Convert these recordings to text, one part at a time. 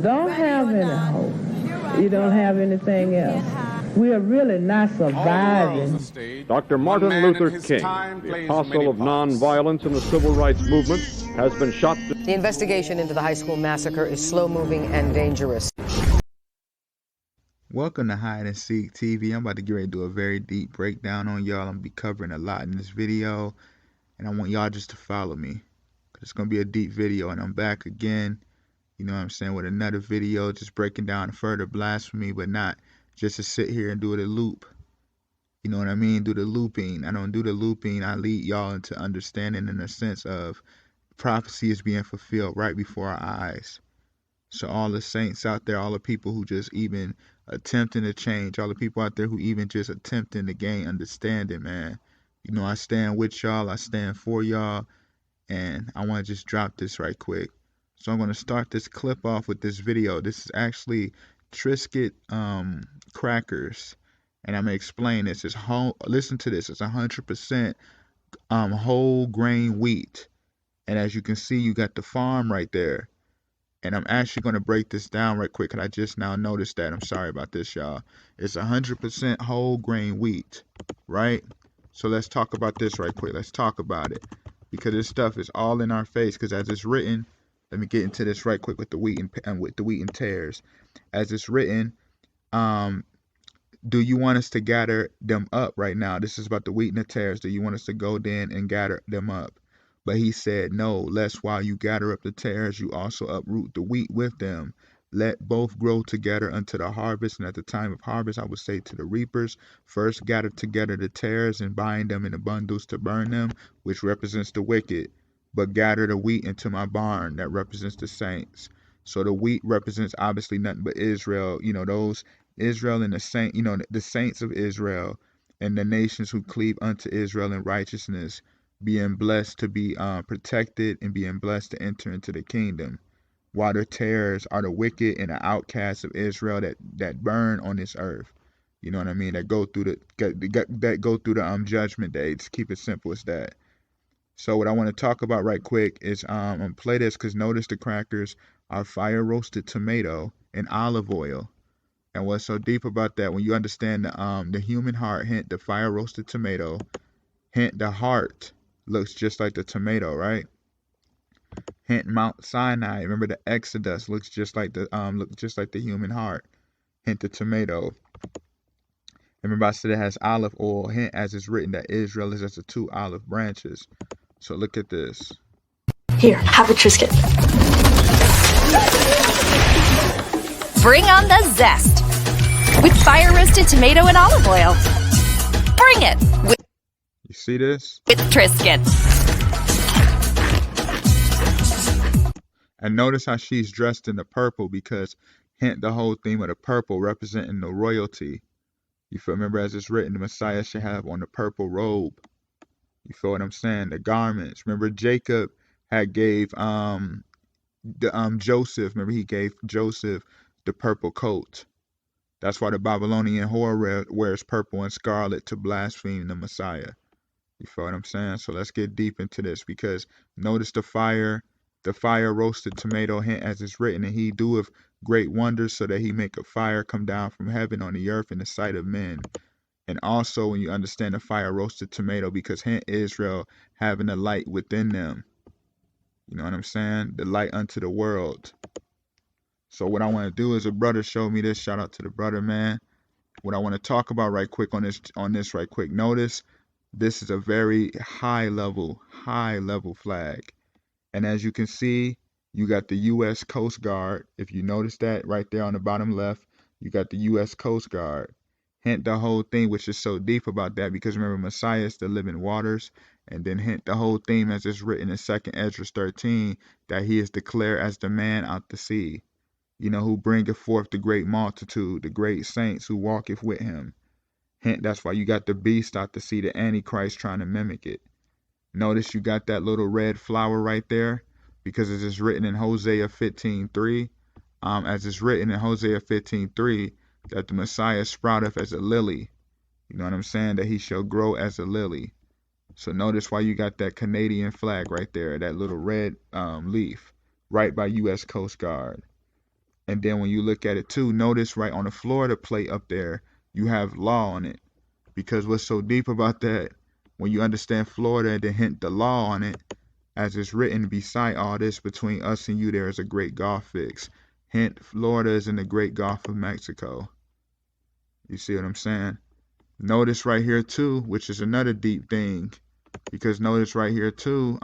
Don't have any hope. You don't have anything else. We are really not surviving. Dr. Martin Luther King, the apostle of nonviolence in the civil rights movement, has been shot. The investigation into the high school massacre is slow-moving and dangerous. Welcome to Hide and Seek TV. I'm about to get ready to do a very deep breakdown on y'all. I'm going to be covering a lot in this video, and I want y'all just to follow me, because it's going to be a deep video, and I'm back again, you know what I'm saying, with another video, just breaking down further blasphemy, but not just to sit here and do it a loop. You know what I mean? Do the looping. I don't do the looping. I lead y'all into understanding in a sense of prophecy is being fulfilled right before our eyes. So all the saints out there, all the people who just even attempting to change, all the people out there who even just attempting to gain understanding, man. You know, I stand with y'all. I stand for y'all. And I want to just drop this right quick. So I'm going to start this clip off with this video. This is actually Triscuit crackers, and I'm gonna explain this. It's whole. Listen to this. It's 100% whole grain wheat, and as you can see, you got the farm right there. And I'm actually gonna break this down right quick, cause I just now noticed that. I'm sorry about this, y'all. It's 100% whole grain wheat, right? So let's talk about this right quick. Let's talk about it, because this stuff is all in our face. Because as it's written, let me get into this right quick with the wheat and with the wheat and tares. As it's written, do you want us to gather them up right now? This is about the wheat and the tares. Do you want us to go then and gather them up? But he said, no, lest while you gather up the tares, you also uproot the wheat with them. Let both grow together unto the harvest. And at the time of harvest, I would say to the reapers, first gather together the tares and bind them in the bundles to burn them, which represents the wicked. But gather the wheat into my barn, that represents the saints. So the wheat represents obviously nothing but Israel, you know, those Israel and the saint, you know, the saints of Israel and the nations who cleave unto Israel in righteousness, being blessed to be protected and being blessed to enter into the kingdom. While the tares are the wicked and the outcasts of Israel that burn on this earth. You know what I mean? That go through the judgment day. Just keep it simple as that. So what I want to talk about right quick is I'm gonna play this, because notice the crackers are fire roasted tomato and olive oil. And what's so deep about that, when you understand the human heart, hint the fire roasted tomato, hint the heart looks just like the tomato, right? Hint Mount Sinai, remember the Exodus looks just like the human heart. Hint the tomato. Remember I said it has olive oil. Hint as it's written that Israel is as the two olive branches. So look at this. Here, have a Triscuit. Bring on the zest with fire roasted tomato and olive oil. Bring it with, you see this? With Triscuit. And notice how she's dressed in the purple, because hint the whole theme of the purple representing the royalty. You feel? Remember as it's written, the Messiah should have on the purple robe. You feel what I'm saying? The garments. Remember Jacob had gave Joseph. Remember he gave Joseph the purple coat. That's why the Babylonian whore wears purple and scarlet, to blaspheme the Messiah. You feel what I'm saying? So let's get deep into this, because notice the fire roasted tomato, hint as it's written, and he doeth great wonders, so that he make a fire come down from heaven on the earth in the sight of men. And also when you understand the fire roasted tomato, because hint Israel having a light within them. You know what I'm saying? The light unto the world. So what I want to do is, a brother showed me this. Shout out to the brother, man. What I want to talk about right quick on this right quick. Notice this is a very high level flag. And as you can see, you got the U.S. Coast Guard. If you notice that right there on the bottom left, you got the U.S. Coast Guard. Hint the whole thing, which is so deep about that, because remember Messiah is the living waters. And then hint the whole theme as it's written in 2 Ezra 13, that he is declared as the man out the sea. You know, who bringeth forth the great multitude, the great saints who walketh with him. Hint, that's why you got the beast out to see, the Antichrist trying to mimic it. Notice you got that little red flower right there, because it is written in Hosea 15:3. As it's written in Hosea 15:3, that the Messiah sprouteth as a lily. You know what I'm saying? That he shall grow as a lily. So notice why you got that Canadian flag right there, that little red leaf, right by U.S. Coast Guard. And then when you look at it too, notice right on the Florida plate up there, you have law on it. Because what's so deep about that, when you understand Florida, then hint the law on it, as it's written, beside all this, between us and you, there is a great gulf fixed. Hint, Florida is in the great Gulf of Mexico. You see what I'm saying? Notice right here too, which is another deep thing, because notice right here too,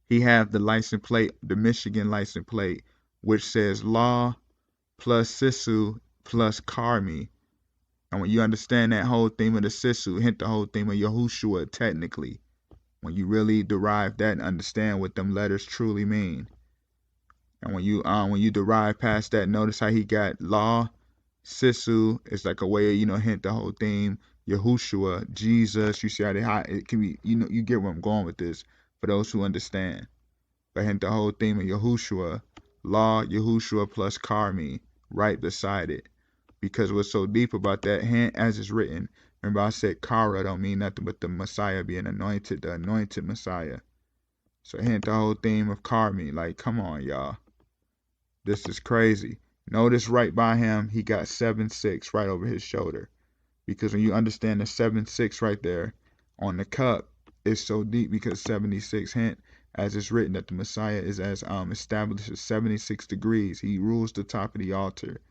he have the license plate, the Michigan license plate, which says law plus Sisu plus Carmi. And when you understand that whole theme of the Sisu, hint the whole theme of Yahushua technically, when you really derive that and understand what them letters truly mean. And when you derive past that, notice how he got law, Sisu is like a way of, hint the whole theme. Yahushua, Jesus, you see how it can be, you get where I'm going with this for those who understand. But hint the whole theme of Yahushua, law, Yahushua plus Carmi, right beside it. Because what's so deep about that, hint as it's written, remember I said Kara don't mean nothing but the Messiah being anointed, the anointed Messiah. So hint the whole theme of Carmi, like come on y'all. This is crazy. Notice right by him, he got 7-6 right over his shoulder. Because when you understand the 7-6 right there on the cup, it's so deep because 76 hint, as it's written, that the Messiah is as established as 76 degrees. He rules the top of the altar.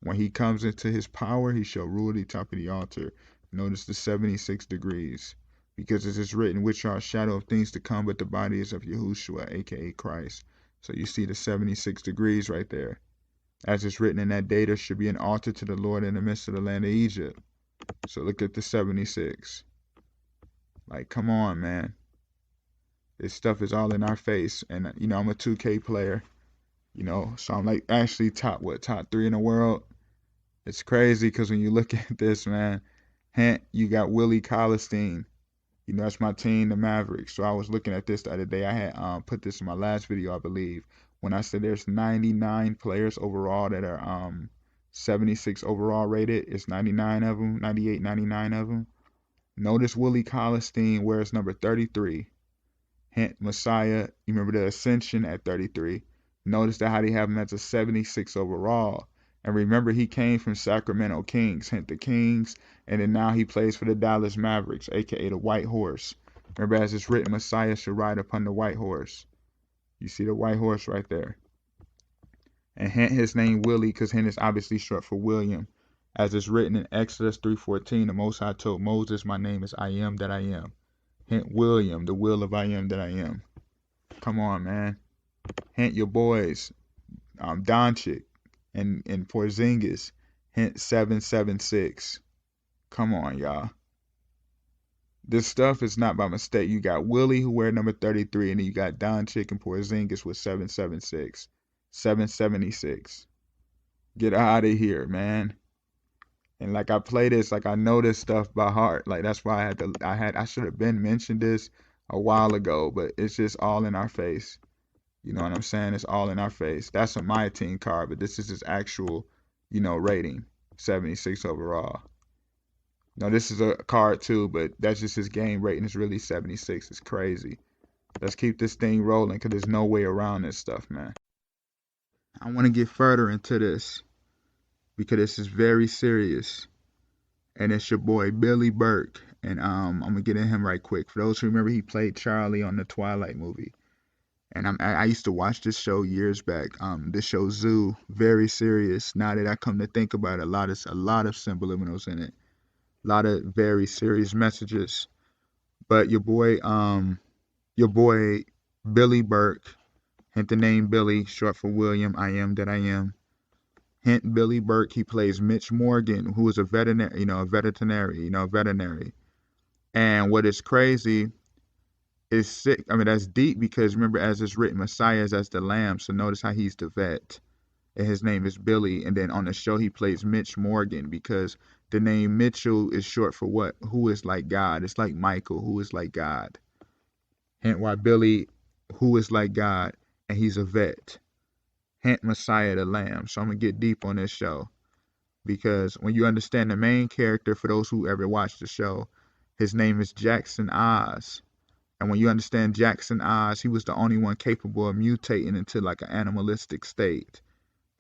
When he comes into his power, he shall rule the top of the altar. Notice the 76 degrees. Because it is written, which are a shadow of things to come, but the body is of Yahushua, aka Christ. So you see the 76 degrees right there. As it's written, in that day there should be an altar to the Lord in the midst of the land of Egypt. So look at the 76. Like, come on, man. This stuff is all in our face. And, I'm a 2K player. So I'm like actually top 3 in the world. It's crazy because when you look at this, man, hint, you got Willie Colistein. That's my team, the Mavericks. So I was looking at this the other day. I had put this in my last video, I believe, when I said there's 99 players overall that are 76 overall rated. It's 99 of them, 98, 99 of them. Notice Willie Colistein wears number 33. Hint, Messiah, you remember the Ascension at 33. Notice that how they have him as a 76 overall. And remember, he came from Sacramento Kings, hint the Kings, and then now he plays for the Dallas Mavericks, aka the White Horse. Remember, as it's written, Messiah should ride upon the white horse. You see the white horse right there. And hint his name Willie, because hint is obviously short for William. As it's written in Exodus 3:14, the Most High told Moses, my name is I am that I am. Hint William, the will of I am that I am. Come on, man. Hint your boys, Doncic and Porzingis. Hint 776. Come on, y'all. This stuff is not by mistake. You got Willie who wear number 33, and then you got Doncic and Porzingis with 776, 776. Get out of here, man. And like I play this, like I know this stuff by heart. Like that's why I should have been mentioned this a while ago, but it's just all in our face. You know what I'm saying? It's all in our face. That's a my team card, but this is his actual, rating, 76 overall. Now this is a card too, but that's just his game rating. It's really 76. It's crazy. Let's keep this thing rolling because there's no way around this stuff, man. I want to get further into this because this is very serious. And it's your boy Billy Burke. And I'm going to get in him right quick. For those who remember, he played Charlie on the Twilight movie. And I used to watch this show years back. This show Zoo, very serious. Now that I come to think about it, a lot of symbolism in it. A lot of very serious messages. But your boy Billy Burke, hint the name Billy, short for William, I am that I am. Hint Billy Burke, he plays Mitch Morgan, who is a veterinary. And what is crazy is sick. I mean, that's deep because remember, as it's written, Messiah is as the lamb. So notice how he's the vet. And his name is Billy. And then on the show, he plays Mitch Morgan because the name Mitchell is short for what? Who is like God. It's like Michael, who is like God. Hint why Billy, who is like God, and he's a vet. Hint Messiah the lamb. So I'm going to get deep on this show. Because when you understand the main character, for those who ever watched the show, his name is Jackson Oz. And when you understand Jackson Oz, he was the only one capable of mutating into like an animalistic state.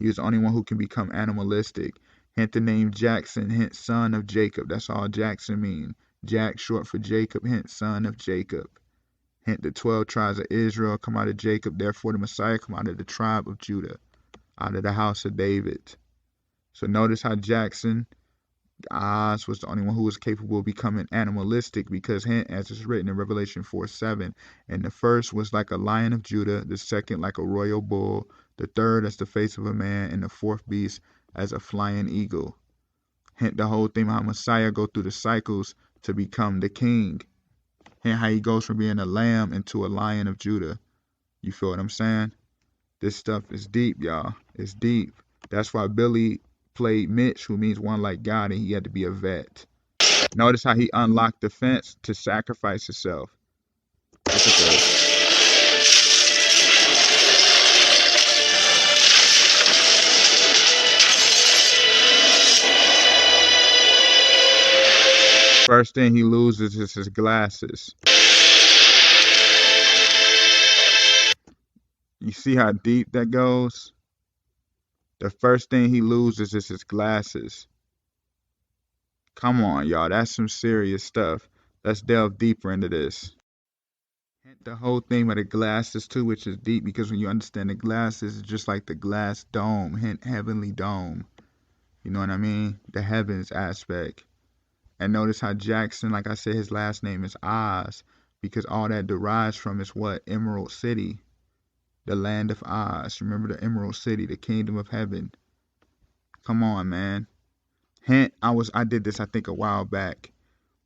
He was the only one who can become animalistic. Hence the name Jackson, hence son of Jacob. That's all Jackson mean. Jack short for Jacob, hence son of Jacob. Hence the 12 tribes of Israel come out of Jacob. Therefore the Messiah come out of the tribe of Judah, out of the house of David. So notice how Jackson, Oz, was the only one who was capable of becoming animalistic, because hence, as it's written in Revelation 4:7, and the first was like a lion of Judah, the second like a royal bull, the third as the face of a man, and the fourth beast as a flying eagle. Hence the whole thing how Messiah go through the cycles to become the king. Hence how he goes from being a lamb into a lion of Judah. You feel what I'm saying? This stuff is deep, y'all. It's deep. That's why Billy played Mitch, who means one like God, and he had to be a vet. Notice how he unlocked the fence to sacrifice himself. Look at this. First thing he loses is his glasses. You see how deep that goes? The first thing he loses is his glasses. Come on, y'all. That's some serious stuff. Let's delve deeper into this. The whole thing with the glasses too, which is deep, because when you understand the glasses, it's just like the glass dome, hint heavenly dome. You know what I mean? The heavens aspect. And notice how Jackson, like I said, his last name is Oz, because all that derives from is what? Emerald City. The land of Oz. Remember the Emerald City, the kingdom of heaven. Come on, man. Hint, I did this I think a while back,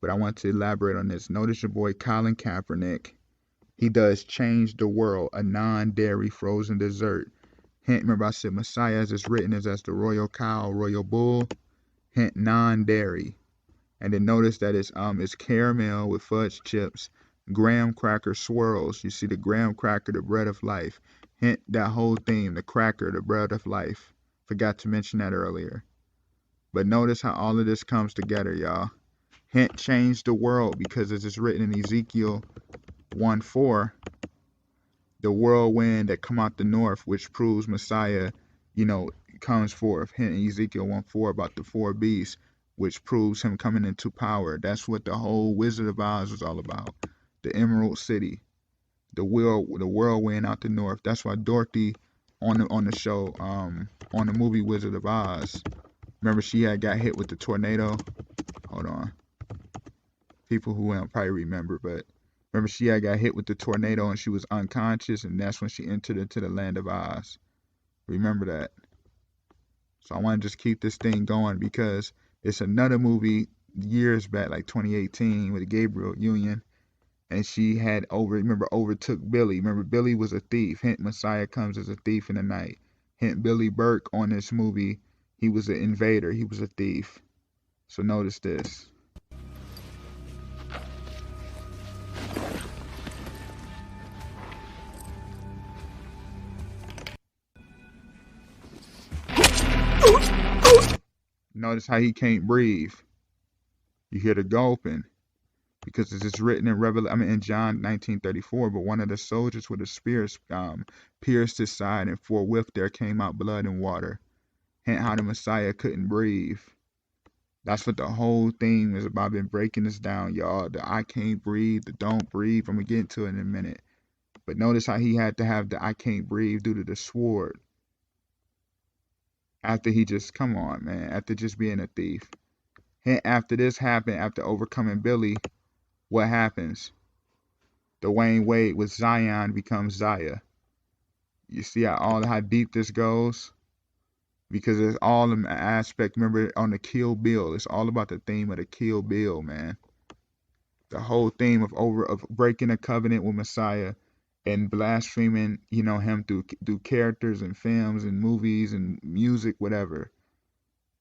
but I want to elaborate on this. Notice your boy Colin Kaepernick. He does Change the World, a non-dairy frozen dessert. Hint, remember I said Messiah as it's written is as the royal cow, royal bull. Hint, non-dairy. And then notice that it's caramel with fudge chips, graham cracker swirls. You see the graham cracker, the bread of life. Hint, that whole theme, the cracker, the bread of life. Forgot to mention that earlier. But notice how all of this comes together, y'all. Hint, change the world, because as it's written in Ezekiel 1:4, the whirlwind that come out the north, which proves Messiah, comes forth. Hint, in Ezekiel 1:4 about the four beasts, which proves him coming into power. That's what the whole Wizard of Oz was all about. The Emerald City, the whirlwind out the north. That's why Dorothy on the show, on the movie Wizard of Oz, remember she had got hit with the tornado. Hold on. People who won't probably remember, but remember she had got hit with the tornado and she was unconscious, and that's when she entered into the land of Oz. Remember that. So I want to just keep this thing going, because it's another movie years back, like 2018, with Gabriel Union, and she had overtook Billy. Remember Billy was a thief. Hint, Messiah comes as a thief in the night. Hint, Billy Burke on this movie, he was an invader. He was a thief. So notice this. Notice how he can't breathe. You hear the gulping, because it's written in John 19:34. But one of the soldiers with a spear pierced his side, and forthwith there came out blood and water. Hence how the Messiah couldn't breathe. That's what the whole thing is about. I've been breaking this down, y'all. The I can't breathe, the don't breathe. I'm gonna get into it in a minute. But notice how he had to have the I can't breathe due to the sword. After he just, come on, man, after just being a thief. And after this happened, after overcoming Billy, what happens? Dwayne Wade with Zion becomes Zaya. You see how deep this goes? Because it's all an aspect, remember, on the Kill Bill. It's all about the theme of the Kill Bill, man. The whole theme of breaking a covenant with Messiah and blaspheming, him through characters and films and movies and music, whatever.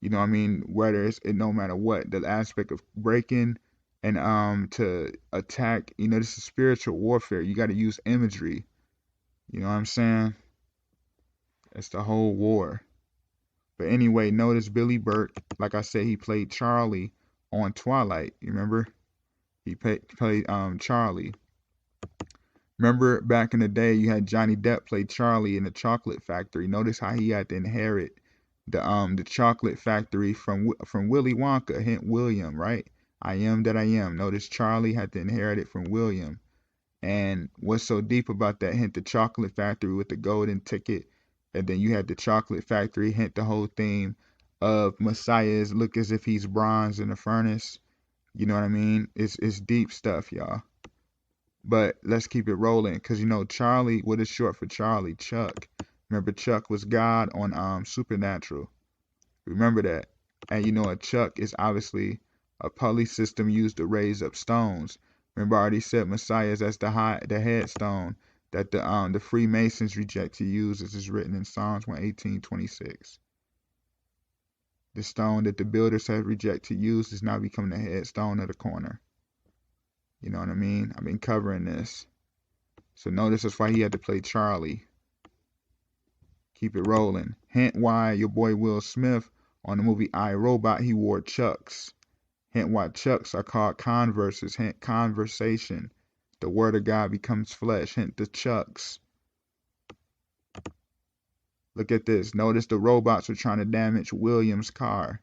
I mean, whether it's no matter what, the aspect of breaking and to attack, this is spiritual warfare. You got to use imagery. You know what I'm saying? It's the whole war. But anyway, notice Billy Burke, like I said, he played Charlie on Twilight. You remember? He played Charlie. Remember back in the day, you had Johnny Depp play Charlie in the Chocolate Factory. Notice how he had to inherit the chocolate factory from Willy Wonka, hint William, right? I am that I am. Notice Charlie had to inherit it from William. And what's so deep about that, hint the chocolate factory with the golden ticket, and then you had the chocolate factory, hint the whole theme of Messiah's look as if he's bronze in a furnace. You know what I mean? It's deep stuff, y'all. But let's keep it rolling, because you know Charlie, what is short for Charlie? Chuck. Remember Chuck was God on Supernatural. Remember that. And you know a chuck is obviously a pulley system used to raise up stones. Remember I already said Messiah is as the headstone that the Freemasons reject to use, as is written in Psalms 118:26. The stone that the builders have rejected to use is now becoming the headstone of the corner. You know what I mean? I've been covering this. So notice that's why he had to play Charlie. Keep it rolling. Hint why your boy Will Smith on the movie I, Robot, he wore Chucks. Hint why Chucks are called converses. Hint conversation. The word of God becomes flesh. Hint the Chucks. Look at this. Notice the robots are trying to damage William's car.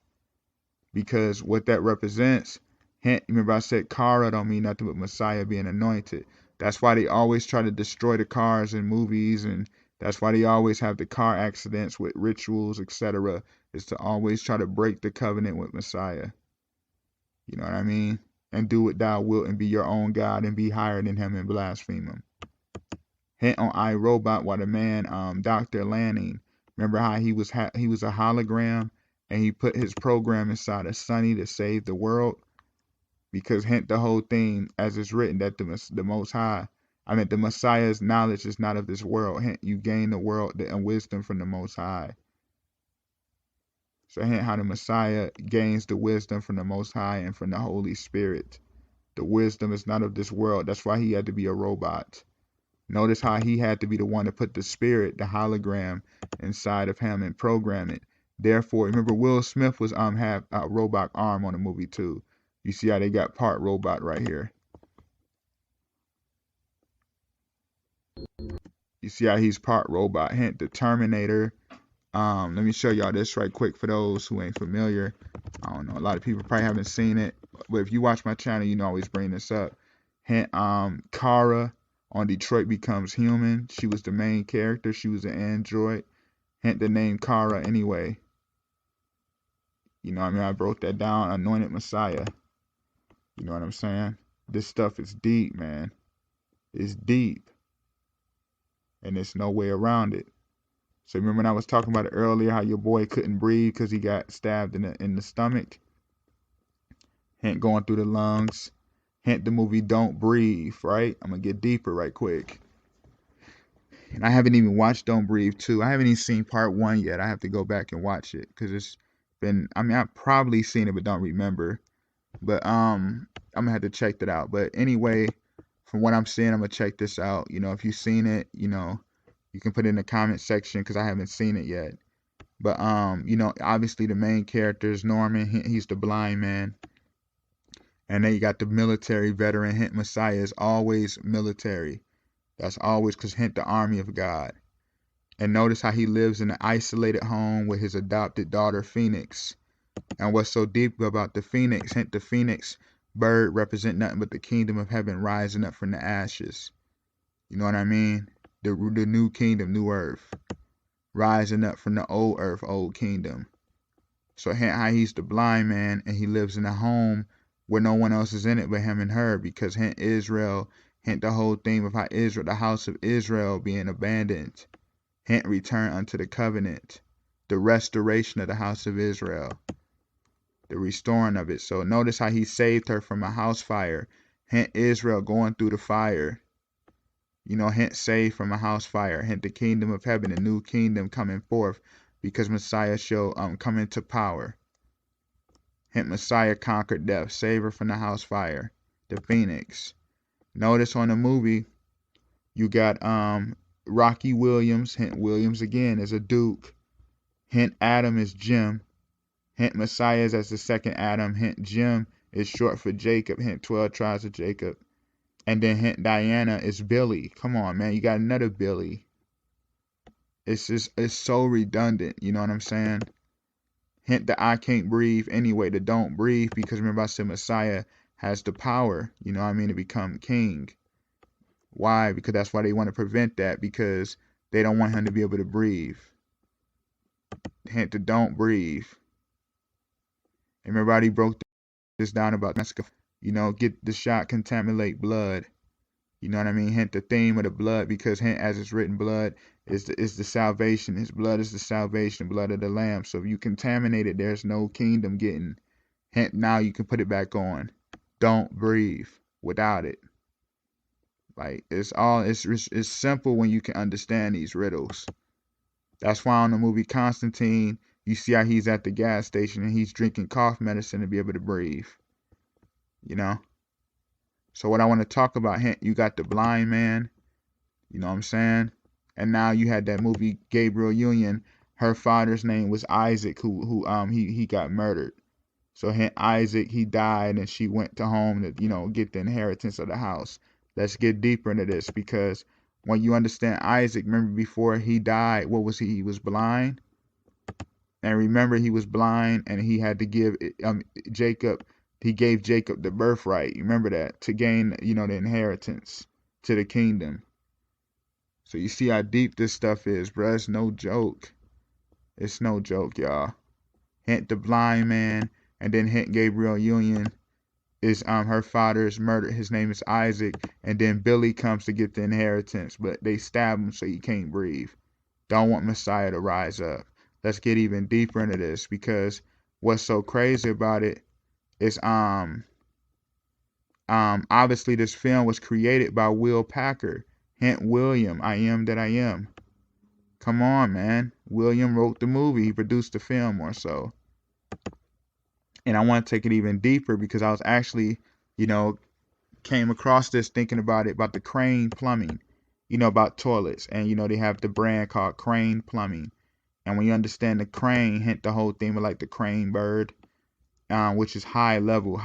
Because what that represents, hint, remember I said Kara don't mean nothing but Messiah being anointed. That's why they always try to destroy the cars in movies, and that's why they always have the car accidents with rituals, etc. Is to always try to break the covenant with Messiah. You know what I mean? And do what thou wilt and be your own God and be higher than him and blaspheme him. Hint on iRobot, why the man, Dr. Lanning, remember how he was a hologram and he put his program inside of Sonny to save the world? Because hint the whole thing, as it's written, that the Most High, the Messiah's knowledge is not of this world. Hint, you gain the world and wisdom from the Most High. So hint how the Messiah gains the wisdom from the Most High and from the Holy Spirit. The wisdom is not of this world. That's why he had to be a robot. Notice how he had to be the one to put the spirit, the hologram, inside of him and program it. Therefore, remember Will Smith was have a robot arm on the movie too. You see how they got part robot right here. You see how he's part robot. Hint the Terminator. Let me show y'all this right quick for those who ain't familiar. I don't know. A lot of people probably haven't seen it, but if you watch my channel, you know I always bring this up. Hint Kara on Detroit Becomes Human. She was the main character. She was an android. Hint the name Kara anyway. You know what I mean? I broke that down. Anointed Messiah. You know what I'm saying? This stuff is deep, man. It's deep. And there's no way around it. So remember when I was talking about it earlier, how your boy couldn't breathe because he got stabbed in the stomach? Hint going through the lungs. Hint the movie Don't Breathe, right? I'm going to get deeper right quick. And I haven't even watched Don't Breathe 2. I haven't even seen part 1 yet. I have to go back and watch it because it's been, I've probably seen it but don't remember. But I'm going to have to check that out. But anyway, from what I'm seeing, I'm going to check this out. You know, if you've seen it, you know, you can put it in the comment section because I haven't seen it yet. But, you know, obviously the main character is Norman. He's the blind man. And then you got the military veteran. Hint Messiah is always military. That's always because hint the army of God. And notice how he lives in an isolated home with his adopted daughter, Phoenix. And what's so deep about the Phoenix, hint the Phoenix bird represent nothing but the kingdom of heaven rising up from the ashes. You know what I mean? The new kingdom, new earth. Rising up from the old earth, old kingdom. So hint how he's the blind man and he lives in a home where no one else is in it but him and her, because hint Israel, hint the whole theme of how Israel, the house of Israel being abandoned. Hint return unto the covenant. The restoration of the house of Israel. The restoring of it. So notice how he saved her from a house fire. Hint Israel going through the fire. You know, hint saved from a house fire. Hint the kingdom of heaven, a new kingdom coming forth because Messiah shall come into power. Hint Messiah conquered death. Save her from the house fire. The Phoenix. Notice on the movie, you got Rocky Williams. Hint Williams again is a Duke. Hint Adam is Jim. Hint Messiah is as the second Adam. Hint Jim is short for Jacob. Hint 12 tribes of Jacob. And then hint Diana is Billy. Come on, man. You got another Billy. It's so redundant. You know what I'm saying? Hint the I can't breathe anyway, the don't breathe, because remember I said Messiah has the power, you know what I mean, to become king. Why? Because that's why they want to prevent that, because they don't want him to be able to breathe. Hint the don't breathe. And remember he broke this down about, you know, get the shot, contaminate blood. You know what I mean? Hint the theme of the blood, because hint as it's written, blood is the salvation. His blood is the salvation, blood of the Lamb. So if you contaminate it, there's no kingdom getting. Hint now you can put it back on. Don't breathe without it. Like it's simple when you can understand these riddles. That's why on the movie Constantine, you see how he's at the gas station and he's drinking cough medicine to be able to breathe. You know? So what I want to talk about, hint, you got the blind man, you know what I'm saying? And now you had that movie Gabriel Union. Her father's name was Isaac, who he got murdered. So hint Isaac, he died and she went to home to, you know, get the inheritance of the house. Let's get deeper into this, because when you understand Isaac, remember before he died, what was he? He was blind. And remember he was blind and he had to give Jacob. He gave Jacob the birthright. You remember that, to gain, you know, the inheritance to the kingdom. So you see how deep this stuff is, bro. It's no joke. It's no joke, y'all. Hint the blind man, and then hint Gabriel Union is her father's murdered. His name is Isaac, and then Billy comes to get the inheritance, but they stab him so he can't breathe. Don't want Messiah to rise up. Let's get even deeper into this, because what's so crazy about it is obviously this film was created by Will Packer. Hint William, I am that I am. Come on, man. William wrote the movie. He produced the film or so. And I want to take it even deeper, because I was actually, you know, came across this thinking about it, about the Crane Plumbing, you know, about toilets. And, you know, they have the brand called Crane Plumbing. And when you understand the crane, hint the whole thing with like the crane bird, which is high level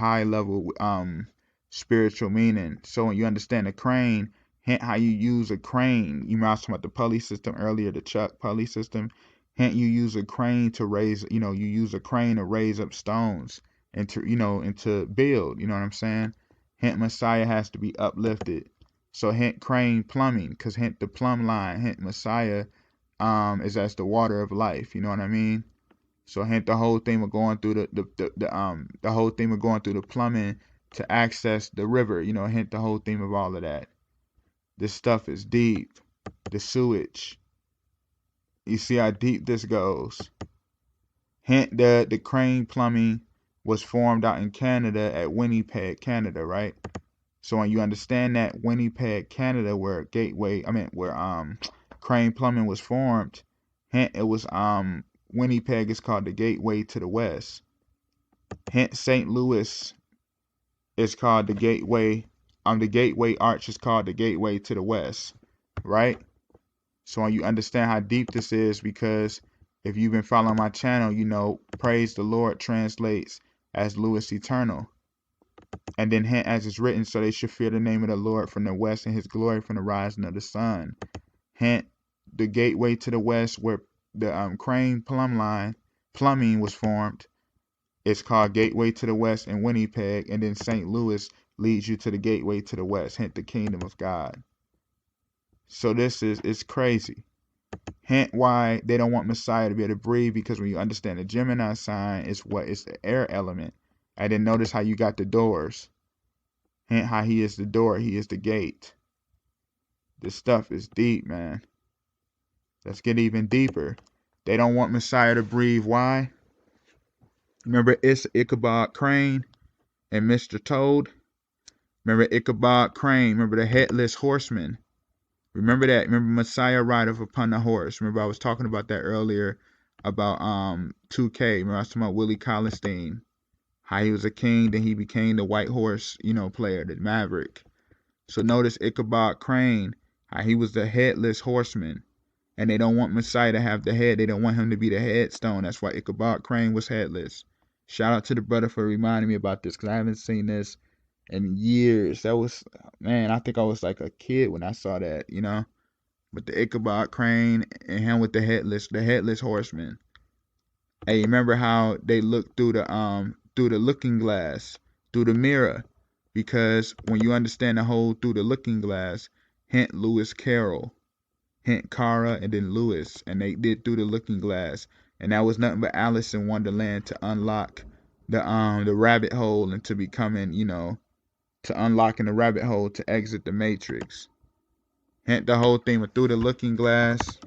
spiritual meaning. So when you understand the crane, hint how you use a crane. You remember I was talking about the pulley system earlier, the Chuck pulley system. Hint you use a crane to raise, you know, you use a crane to raise up stones and to, you know, and to build, you know what I'm saying? Hint Messiah has to be uplifted. So hint Crane Plumbing, because hint the plumb line, hint Messiah is as the water of life, you know what I mean? So hint the whole thing of going through the whole thing of going through the plumbing to access the river, you know, hint the whole theme of all of that. This stuff is deep. The sewage. You see how deep this goes. Hint the Crane Plumbing was formed out in Canada at Winnipeg, Canada, right? So when you understand that Winnipeg, Canada, where Crane Plumbing was formed, hint it was Winnipeg is called the gateway to the west. Hint St. Louis is called the gateway. The gateway arch is called the gateway to the west, right? So when you understand how deep this is, because if you've been following my channel, you know, praise the Lord translates as Louis Eternal. And then hint as it's written, so they should fear the name of the Lord from the west and his glory from the rising of the sun. Hint the gateway to the west, where the Crane Plumbing was formed. It's called Gateway to the West in Winnipeg, and then St. Louis leads you to the gateway to the west, hint the kingdom of God. So it's crazy. Hint why they don't want Messiah to be able to breathe, because when you understand the Gemini sign, it's the air element. And then notice how you got the doors. Hint how he is the door, he is the gate. This stuff is deep, man. Let's get even deeper. They don't want Messiah to breathe. Why? Remember Ichabod Crane and Mr. Toad? Remember Ichabod Crane? Remember the headless horseman? Remember that? Remember Messiah rideth upon the horse? Remember I was talking about that earlier about 2K. Remember I was talking about Willie Collinstein, how he was a king, then he became the white horse, you know, player, the Maverick. So notice Ichabod Crane, how he was the headless horseman. And they don't want Messiah to have the head. They don't want him to be the headstone. That's why Ichabod Crane was headless. Shout out to the brother for reminding me about this, because I haven't seen this in years. That was, man, I think I was like a kid when I saw that, you know, with the Ichabod Crane and him with the headless horseman. Hey, remember how they looked through the looking glass, through the mirror? Because when you understand the whole through the looking glass, hint Lewis Carroll, hint Cara, and then Lewis, and they did through the looking glass, and that was nothing but Alice in Wonderland to unlock the rabbit hole and to becoming, you know, to unlocking the rabbit hole to exit the matrix. Hint the whole thing with through the looking glass.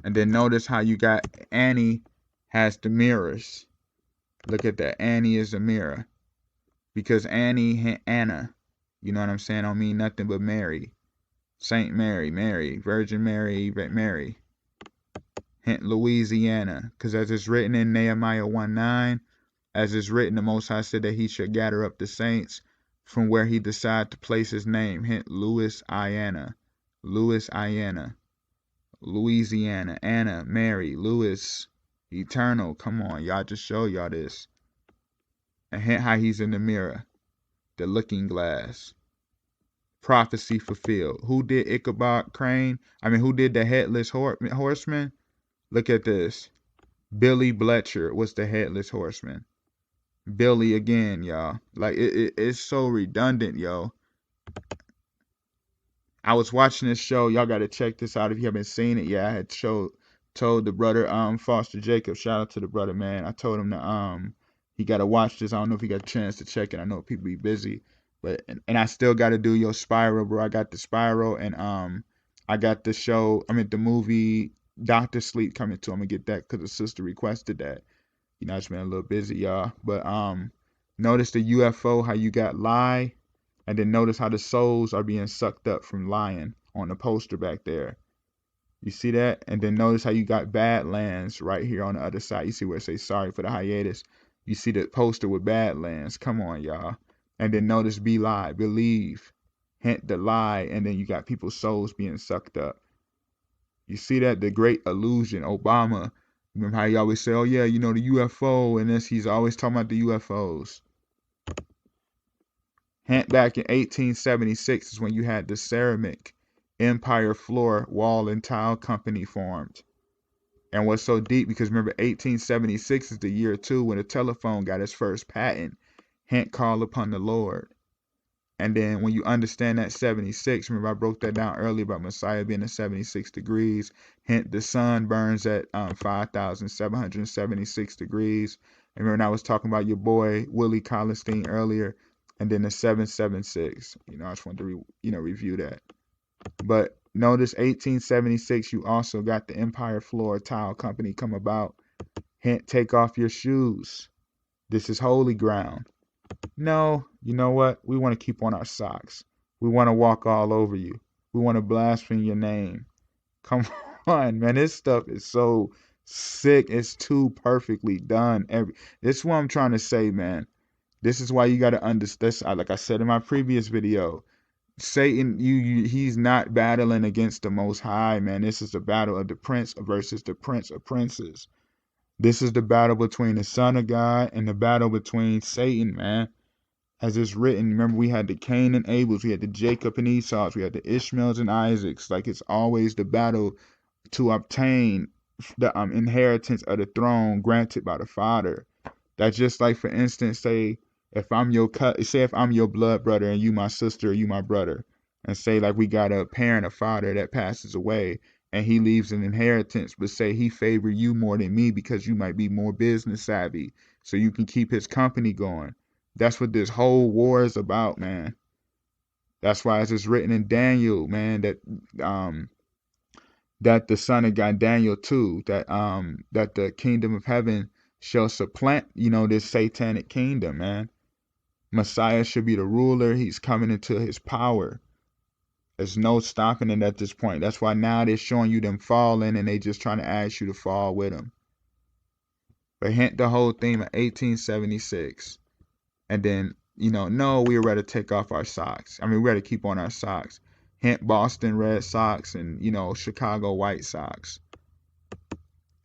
And then notice how you got Annie has the mirrors. Look at that. Annie is a mirror. Because Annie hint Anna. You know what I'm saying? I don't mean nothing but Mary. Saint Mary, Mary, Virgin Mary, Mary. Hint Louisiana. Because as it's written in Nehemiah 1:9, as it's written, the Most High said that he should gather up the saints from where he decided to place his name. Hint Louisiana. Louisiana. Louisiana, Anna, Mary, Lewis, Eternal. Come on, y'all, just show y'all this. And hint how he's in the mirror, the looking glass. Prophecy fulfilled. Who did Ichabod Crane? Who did the headless horseman? Look at this. Billy Bletcher was the headless horseman. Billy again, y'all. Like, it's so redundant, yo. I was watching this show. Y'all got to check this out if you haven't seen it yet. I had told the brother, Foster Jacob, shout out to the brother, man. I told him to, he got to watch this. I don't know if he got a chance to check it. I know people be busy, but, and I still got to do your Spiral, bro. I got the Spiral, and, I got the show, the movie Dr. Sleep coming to. I'm going to get that because the sister requested that. You know, I just been a little busy, y'all. But, notice the UFO, how you got lie. And then notice how the souls are being sucked up from lying on the poster back there. You see that? And then notice how you got Badlands right here on the other side. You see where it says sorry for the hiatus. You see the poster with Badlands. Come on, y'all. And then notice be lie, believe. Hint the lie. And then you got people's souls being sucked up. You see that? The great illusion. Obama. Remember how he always say, oh yeah, you know, the UFO. And this, he's always talking about the UFOs. Hint back in 1876 is when you had the ceramic Empire Floor Wall and Tile Company formed. And what's so deep, because remember 1876 is the year too when the telephone got its first patent. Hint call upon the Lord. And then when you understand that 76, remember I broke that down earlier about Messiah being at 76 degrees. Hint the sun burns at 5,776 degrees. And remember I was talking about your boy Willie Collenstein earlier. And then the 776, you know, I just wanted to, review that. But notice 1876, you also got the Empire Floor Tile Company come about. Hint, take off your shoes. This is holy ground. No, you know what? We want to keep on our socks. We want to walk all over you. We want to blaspheme your name. Come on, man. This stuff is so sick. It's too perfectly done. This is what I'm trying to say, man. This is why you got to understand, like I said in my previous video, Satan, he's not battling against the Most High, man. This is the battle of the prince versus the prince of princes. This is the battle between the Son of God and the battle between Satan, man. As it's written, remember we had the Cain and Abels, we had the Jacob and Esau's, we had the Ishmaels and Isaacs. Like it's always the battle to obtain the inheritance of the throne granted by the Father. That's just like, for instance, say if I'm your blood brother and you my sister or you my brother, and say like we got a parent, a father that passes away and he leaves an inheritance, but say he favor you more than me because you might be more business savvy, so you can keep his company going. That's what this whole war is about, man. That's why it's written in Daniel, man, that the Son of God, Daniel 2, that the kingdom of heaven shall supplant, this satanic kingdom, man. Messiah should be the ruler. He's coming into his power. There's no stopping it at this point. That's why now they're showing you them falling and they just trying to ask you to fall with them. But hint the whole theme of 1876. And then, no, we were ready to take off our socks. We're ready to keep on our socks. Hint Boston Red Sox and, Chicago White Sox.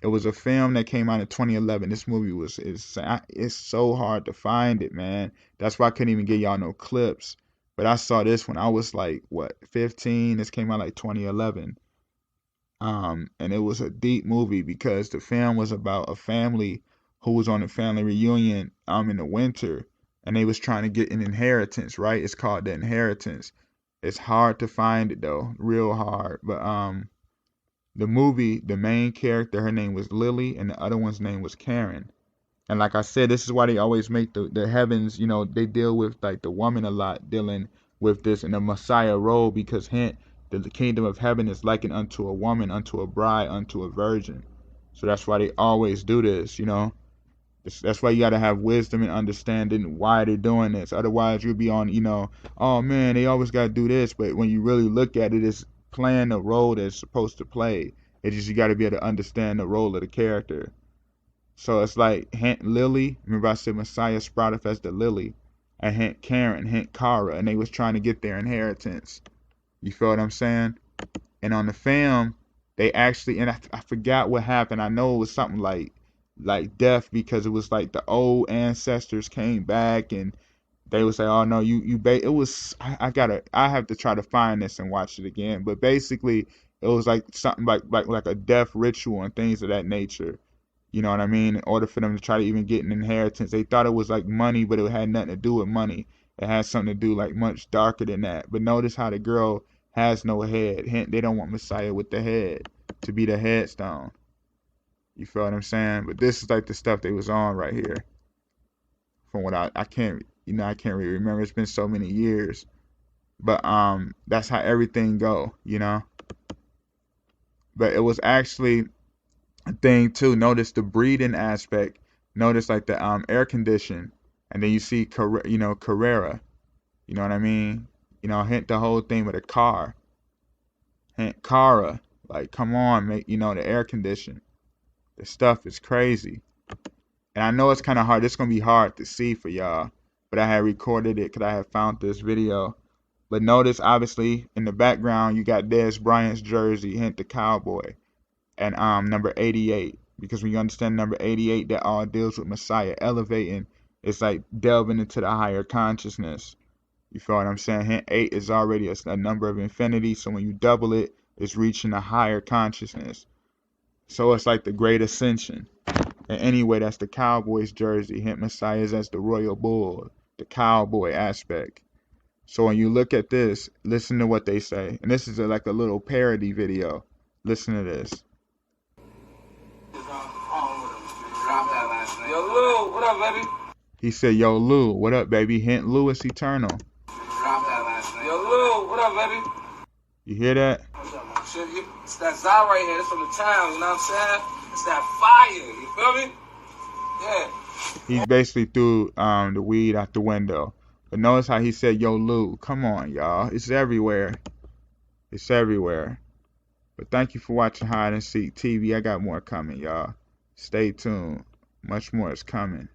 It was a film that came out in 2011. This movie it's so hard to find it, man. That's why I couldn't even get y'all no clips. But I saw this when I was like, what, 15? This came out like 2011. And it was a deep movie because the film was about a family who was on a family reunion in the winter, and they was trying to get an inheritance, right? It's called The Inheritance. It's hard to find it though, real hard. But the movie, the main character, her name was Lily, and the other one's name was Karen. And like I said, this is why they always make the heavens, they deal with like the woman a lot, dealing with this in the Messiah role, because hint, the kingdom of heaven is likened unto a woman, unto a bride, unto a virgin. So that's why they always do this. That's why you got to have wisdom and understanding why they're doing this. Otherwise, you'll be on, oh man, they always got to do this. But when you really look at it, it's playing the role that it's supposed to play. It's just you got to be able to understand the role of the character. So it's like hint Lily. Remember I said Messiah sprouted as the lily, and hint Karen, hint Kara, and they was trying to get their inheritance. You feel what I'm saying? And on the film, they actually, and I forgot what happened. I know it was something like death, because it was like the old ancestors came back and they would say, "Oh no, it was." I have to try to find this and watch it again. But basically, it was like something like a death ritual and things of that nature. You know what I mean? In order for them to try to even get an inheritance, they thought it was like money, but it had nothing to do with money. It had something to do like much darker than that. But notice how the girl has no head. Hint, they don't want Messiah with the head to be the headstone. You feel what I'm saying? But this is like the stuff they was on right here. From what I can't really remember. It's been so many years. But that's how everything go. But it was actually a thing too. Notice the breeding aspect. Notice like the air condition, and then you see Carrera. You know what I mean? Hint the whole thing with a car. Hint Cara. Like, come on, make the air condition. The stuff is crazy. And I know it's kind of hard. It's going to be hard to see for y'all. But I had recorded it because I had found this video. But notice, obviously, in the background, you got Dez Bryant's jersey, hint the cowboy. And number 88. Because when you understand number 88, that all deals with Messiah elevating. It's like delving into the higher consciousness. You feel what I'm saying? Hint 8 is already a number of infinity. So when you double it, it's reaching a higher consciousness. So it's like the great ascension. And anyway, that's the Cowboys jersey. Hint Messiah's as the royal bull, the cowboy aspect. So when you look at this, listen to what they say. And this is like a little parody video. Listen to this. Yo, Lou, what up, baby? He said, yo, Lou, what up, baby? Hint Louis Eternal. Yo, Lou, what up, baby? You hear that? It's that Zai right here. It's from the town, you know what I'm saying? It's that fire, you feel me? Yeah. He basically threw the weed out the window. But notice how he said, yo, Lou. Come on, y'all. It's everywhere. It's everywhere. But thank you for watching Hide and Seek TV. I got more coming, y'all. Stay tuned. Much more is coming.